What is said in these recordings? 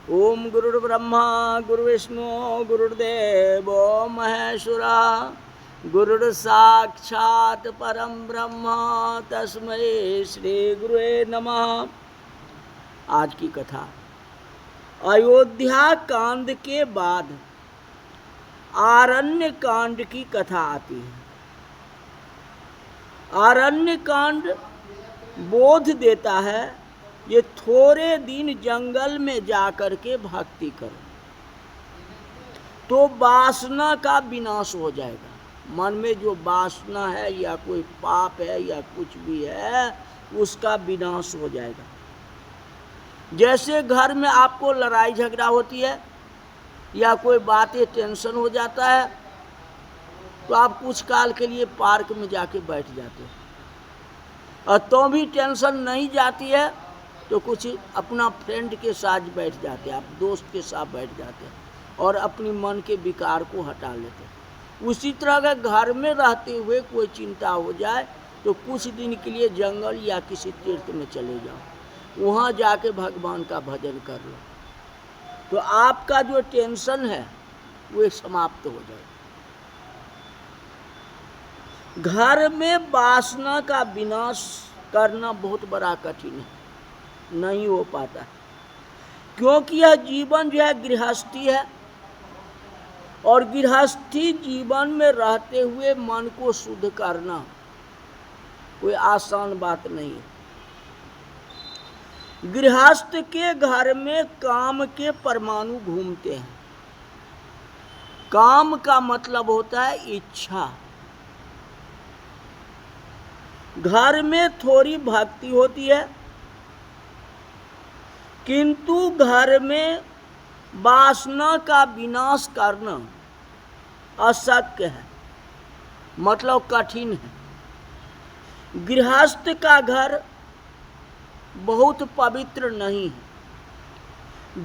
ओम गुरुर्ब्रह्मा गुरुविष्णु गुरुर्देवो महेश्वरा गुरुर्साक्षात् परम ब्रह्म तस्मै श्री गुरुवे नमः। आज की कथा अयोध्या कांड के बाद आरण्य कांड की कथा आती है। आरण्य कांड बोध देता है ये थोड़े दिन जंगल में जाकर के भक्ति करो तो वासना का विनाश हो जाएगा। मन में जो वासना है या कोई पाप है या कुछ भी है उसका विनाश हो जाएगा। जैसे घर में आपको लड़ाई झगड़ा होती है या कोई बातें टेंशन हो जाता है तो आप कुछ काल के लिए पार्क में जाके बैठ जाते हैं और तो भी टेंशन नहीं जाती है तो कुछ अपना फ्रेंड के साथ बैठ जाते हैं, आप दोस्त के साथ बैठ जाते हैं और अपनी मन के विकार को हटा लेते हैं। उसी तरह अगर घर में रहते हुए कोई चिंता हो जाए तो कुछ दिन के लिए जंगल या किसी तीर्थ में चले जाओ, वहाँ जाके भगवान का भजन कर लो तो आपका जो टेंशन है वो समाप्त हो जाए। घर में वासना का विनाश करना बहुत बड़ा कठिन है, नहीं हो पाता क्योंकि यह जीवन जो है गृहस्थी है और गृहस्थी जीवन में रहते हुए मन को शुद्ध करना कोई आसान बात नहीं है। गृहस्थ के घर में काम के परमाणु घूमते हैं। काम का मतलब होता है इच्छा। घर में थोड़ी भक्ति होती है किंतु घर में वासना का विनाश करना अशक्य है, मतलब कठिन है। गृहस्थ का घर बहुत पवित्र नहीं है।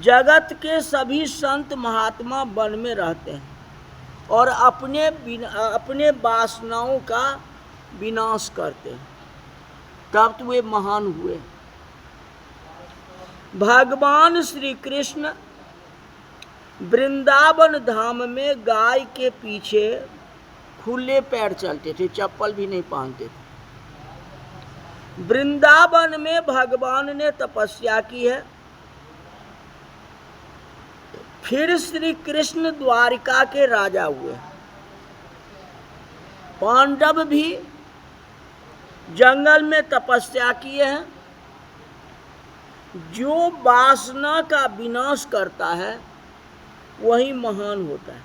जगत के सभी संत महात्मा वन में रहते हैं और अपने वासनाओं का विनाश करते हैं, तब तो वे महान हुए। भगवान श्री कृष्ण वृंदावन धाम में गाय के पीछे खुले पैर चलते थे, चप्पल भी नहीं पहनते थे। वृंदावन में भगवान ने तपस्या की है। फिर श्री कृष्ण द्वारिका के राजा हुए। पांडव भी जंगल में तपस्या किए हैं। जो वासना का विनाश करता है वही महान होता है।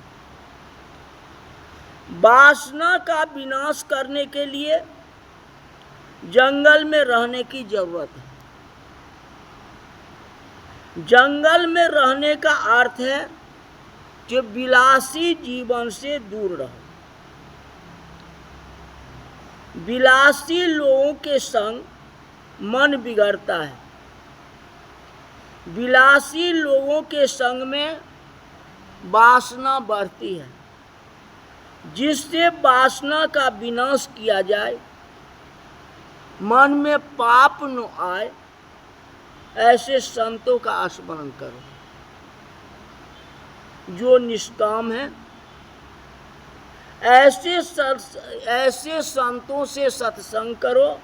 वासना का विनाश करने के लिए जंगल में रहने की जरूरत है। जंगल में रहने का अर्थ है कि विलासी जीवन से दूर रहो। विलासी लोगों के संग मन बिगड़ता है। विलासी लोगों के संग में वासना बढ़ती है। जिससे वासना का विनाश किया जाए, मन में पाप न आए, ऐसे संतों का स्मरण करो जो निष्काम है। ऐसे संतों से सत्संग करो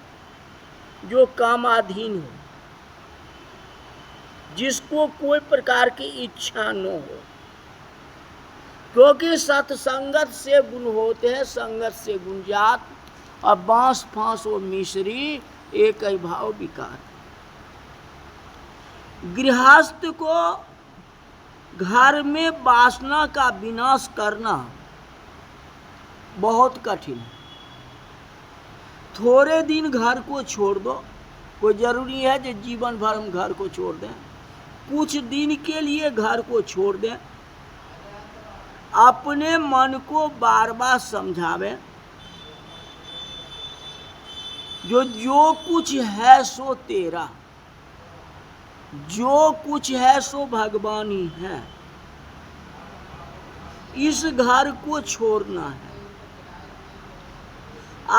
जो कामाधीन हो, जिसको कोई प्रकार की इच्छा न हो, क्योंकि सत्संगत से गुण होते हैं, संगत से गुण जात, और बांस फांस और मिश्री एक ही भाव विकार। गृहस्थ को घर में वासना का विनाश करना बहुत कठिन है। थोड़े दिन घर को छोड़ दो, कोई जरूरी है कि जीवन भर हम घर को छोड़ दें। कुछ दिन के लिए घर को छोड़ दें, अपने मन को बार बार समझावें जो कुछ है सो तेरा, जो कुछ है सो भगवान ही है। इस घर को छोड़ना है।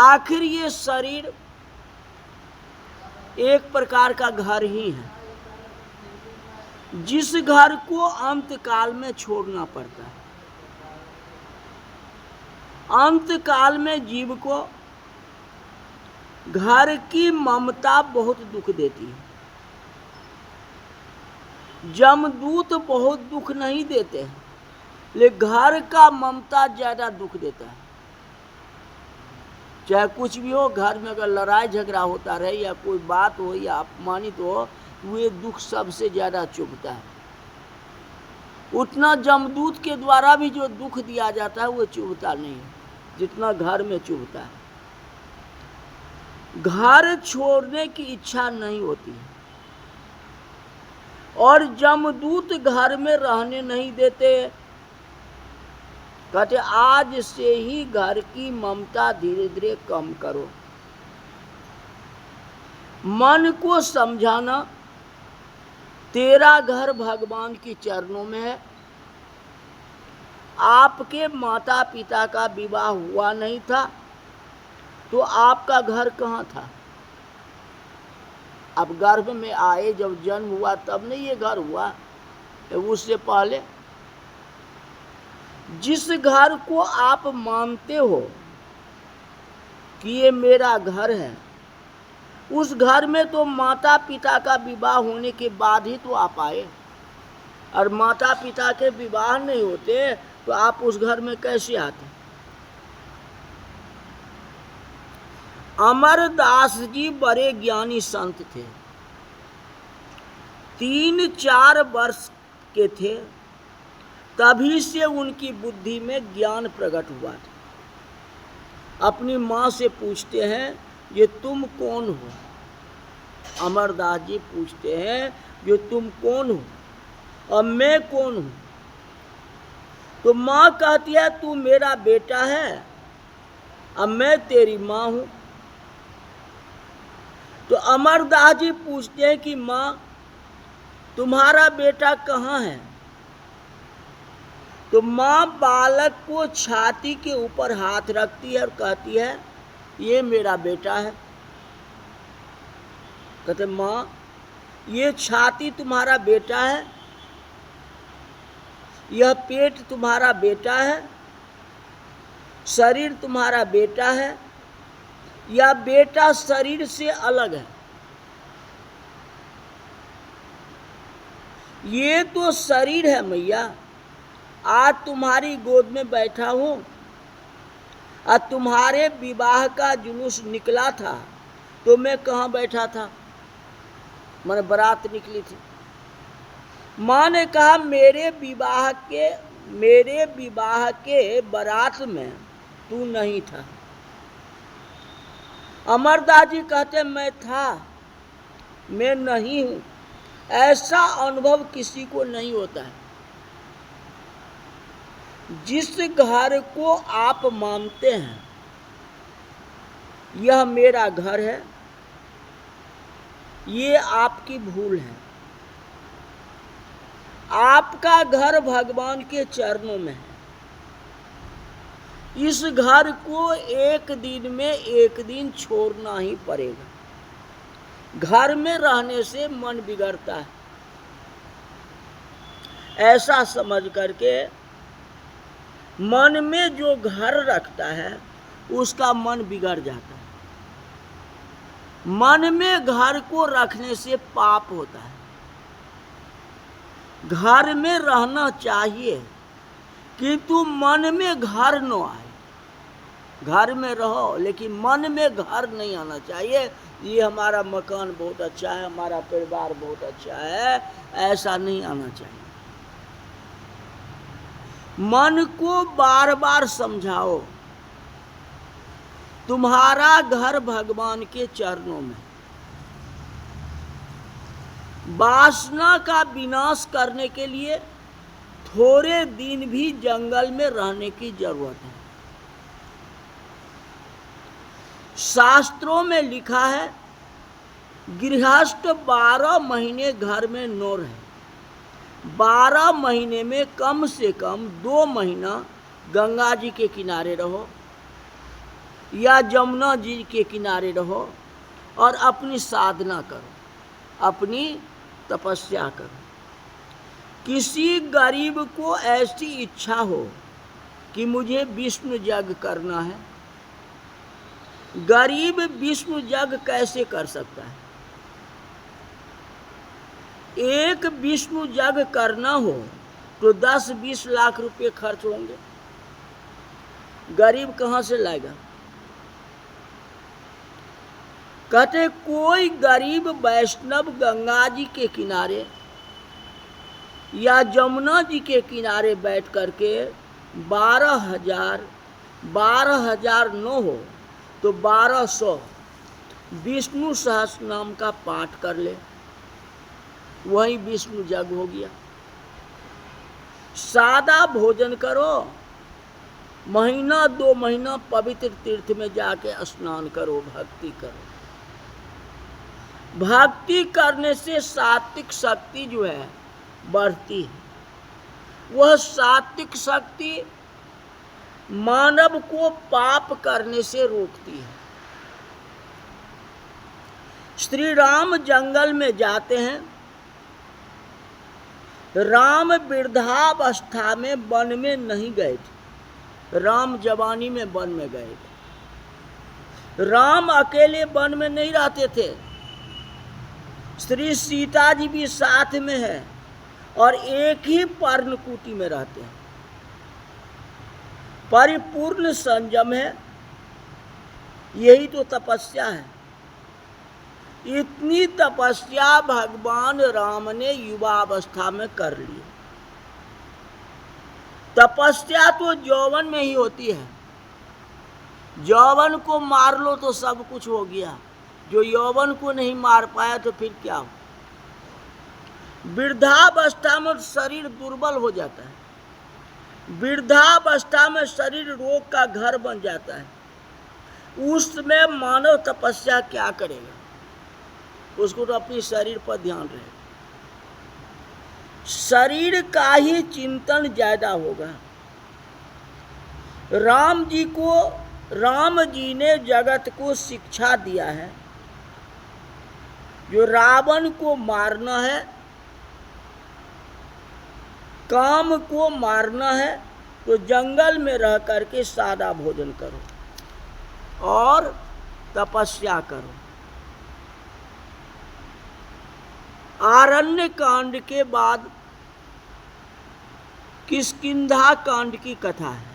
आखिर ये शरीर एक प्रकार का घर ही है। जिस घर को अंत काल में छोड़ना पड़ता है। अंत काल में जीव को घर की ममता बहुत दुख देती है। जमदूत बहुत दुख नहीं देते हैं, लेकिन घर का ममता ज्यादा दुख देता है। चाहे कुछ भी हो, घर में अगर लड़ाई झगड़ा होता रहे या कोई बात हो या अपमानित हो, वे दुख सबसे ज्यादा चुभता है। उतना जमदूत के द्वारा भी जो दुख दिया जाता है वो चुभता नहीं है जितना घर में चुभता है। घर छोड़ने की इच्छा नहीं होती है और जमदूत घर में रहने नहीं देते। कहते आज से ही घर की ममता धीरे धीरे कम करो। मन को समझाना, तेरा घर भगवान के चरणों में है। आपके माता पिता का विवाह हुआ नहीं था तो आपका घर कहाँ था? अब गर्भ में आए, जब जन्म हुआ तब नहीं ये घर हुआ, उससे पहले। जिस घर को आप मानते हो कि ये मेरा घर है, उस घर में तो माता पिता का विवाह होने के बाद ही तो आप आए, और माता पिता के विवाह नहीं होते तो आप उस घर में कैसे आते? अमरदास जी बड़े ज्ञानी संत थे। 3-4 वर्ष के थे तभी से उनकी बुद्धि में ज्ञान प्रकट हुआ था। अपनी माँ से पूछते हैं, ये तुम कौन हो? अमरदास जी पूछते हैं, जो तुम कौन हो और मैं कौन हूँ? तो माँ कहती है, तू मेरा बेटा है और मैं तेरी माँ हूँ। तो अमरदास जी पूछते हैं कि माँ, तुम्हारा बेटा कहाँ है? तो माँ बालक को छाती के ऊपर हाथ रखती है और कहती है, ये मेरा बेटा है। कहते माँ, ये छाती तुम्हारा बेटा है, यह पेट तुम्हारा बेटा है, शरीर तुम्हारा बेटा है, या बेटा शरीर से अलग है? ये तो शरीर है मैया। आज तुम्हारी गोद में बैठा हूँ और तुम्हारे विवाह का जुलूस निकला था तो मैं कहाँ बैठा था? मैंने बारात निकली थी। माँ ने कहा, मेरे विवाह के बारात में तू नहीं था। अमरदास जी कहते, मैं था, मैं नहीं हूँ। ऐसा अनुभव किसी को नहीं होता है। जिस घर को आप मानते हैं यह मेरा घर है, ये आपकी भूल है। आपका घर भगवान के चरणों में है। इस घर को एक दिन में एक दिन छोड़ना ही पड़ेगा। घर में रहने से मन बिगड़ता है, ऐसा समझ करके मन में जो घर रखता है उसका मन बिगड़ जाता है। मन में घर को रखने से पाप होता है। घर में रहना चाहिए किंतु मन में घर न आए। घर में रहो लेकिन मन में घर नहीं आना चाहिए। ये हमारा मकान बहुत अच्छा है, हमारा परिवार बहुत अच्छा है, ऐसा नहीं आना चाहिए। मन को बार बार समझाओ, तुम्हारा घर भगवान के चरणों में। वासना का विनाश करने के लिए थोड़े दिन भी जंगल में रहने की जरूरत है। शास्त्रों में लिखा है, गृहस्थ 12 महीने घर में न रहे। 12 महीने में कम से कम 2 महीना गंगा जी के किनारे रहो या जमुना जी के किनारे रहो और अपनी साधना करो, अपनी तपस्या करो। किसी गरीब को ऐसी इच्छा हो कि मुझे विष्णु यज्ञ करना है, गरीब विष्णु यज्ञ कैसे कर सकता है? एक विष्णु यज्ञ करना हो तो 10-20 लाख रुपए खर्च होंगे, गरीब कहाँ से लाएगा? कहते कोई गरीब वैष्णव गंगा जी के किनारे या जमुना जी के किनारे बैठ करके 12,000 न हो तो 1200 विष्णु सहस्त्र नाम का पाठ कर ले, वही विष्णु यज्ञ हो गया। सादा भोजन करो, महीना 2 महीना पवित्र तीर्थ में जाके स्नान करो, भक्ति करो। भक्ति करने से सात्विक शक्ति जो है बढ़ती है। वह सात्विक शक्ति मानव को पाप करने से रोकती है। श्री राम जंगल में जाते हैं, राम वृद्धावस्था में वन में नहीं गए थे, राम जवानी में वन में गए थे। राम अकेले वन में नहीं रहते थे, श्री सीता जी भी साथ में है और एक ही पर्णकुटी में रहते हैं। परिपूर्ण संयम है, यही तो तपस्या है। इतनी तपस्या भगवान राम ने युवावस्था में कर ली। तपस्या तो यौवन में ही होती है, यौवन को मार लो तो सब कुछ हो गया, जो यौवन को नहीं मार पाया तो फिर क्या हो? वृद्धावस्था में शरीर दुर्बल हो जाता है, वृद्धावस्था में शरीर रोग का घर बन जाता है। उसमें मानव तपस्या क्या करेगा? उसको तो अपने शरीर पर ध्यान रहे, शरीर का ही चिंतन ज्यादा होगा। राम जी ने जगत को शिक्षा दिया है, जो रावण को मारना है, काम को मारना है, तो जंगल में रह करके सादा भोजन करो और तपस्या करो। आरण्य कांड के बाद किष्किंधा कांड की कथा है।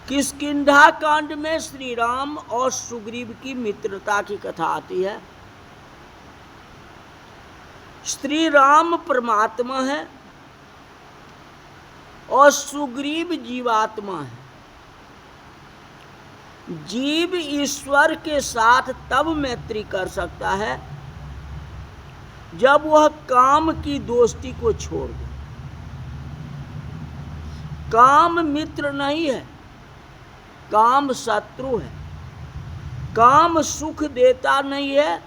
किष्किंधा कांड में श्री राम और सुग्रीव की मित्रता की कथा आती है। श्री राम परमात्मा है और सुग्रीव जीवात्मा है। जीव ईश्वर के साथ तब मैत्री कर सकता है जब वह काम की दोस्ती को छोड़ दे। काम मित्र नहीं है, काम शत्रु है। काम सुख देता नहीं है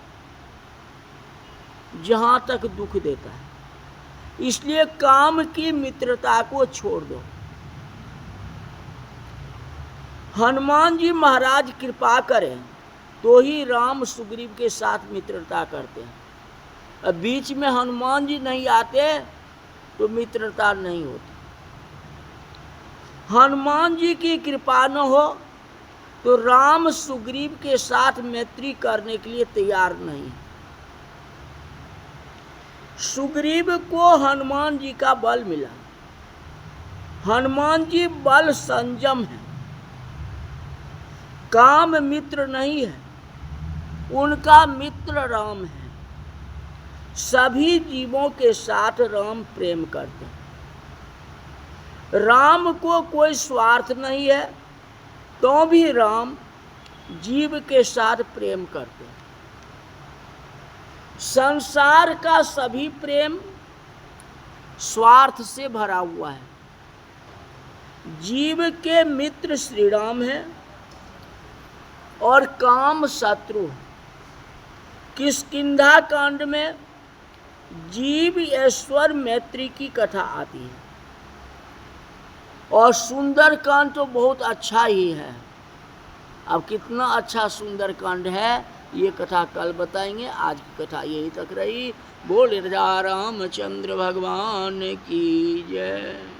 जहां तक दुख देता है, इसलिए काम की मित्रता को छोड़ दो। हनुमान जी महाराज कृपा करें तो ही राम सुग्रीव के साथ मित्रता करते हैं। अब बीच में हनुमान जी नहीं आते तो मित्रता नहीं होती। हनुमान जी की कृपा न हो तो राम सुग्रीव के साथ मैत्री करने के लिए तैयार नहीं। सुग्रीव को हनुमान जी का बल मिला। हनुमान जी बल संयम है, काम मित्र नहीं है, उनका मित्र राम है। सभी जीवों के साथ राम प्रेम करते हैं। राम को कोई स्वार्थ नहीं है तो भी राम जीव के साथ प्रेम करते हैं। संसार का सभी प्रेम स्वार्थ से भरा हुआ है। जीव के मित्र श्री राम हैं और काम शत्रु। किष्किंधा कांड में जीव ईश्वर मैत्री की कथा आती है और सुंदर कांड तो बहुत अच्छा ही है। अब कितना अच्छा सुंदर कांड है ये कथा कल बताएंगे। आज की कथा यही तक रही। बोल राजा रामचंद्र भगवान की जय।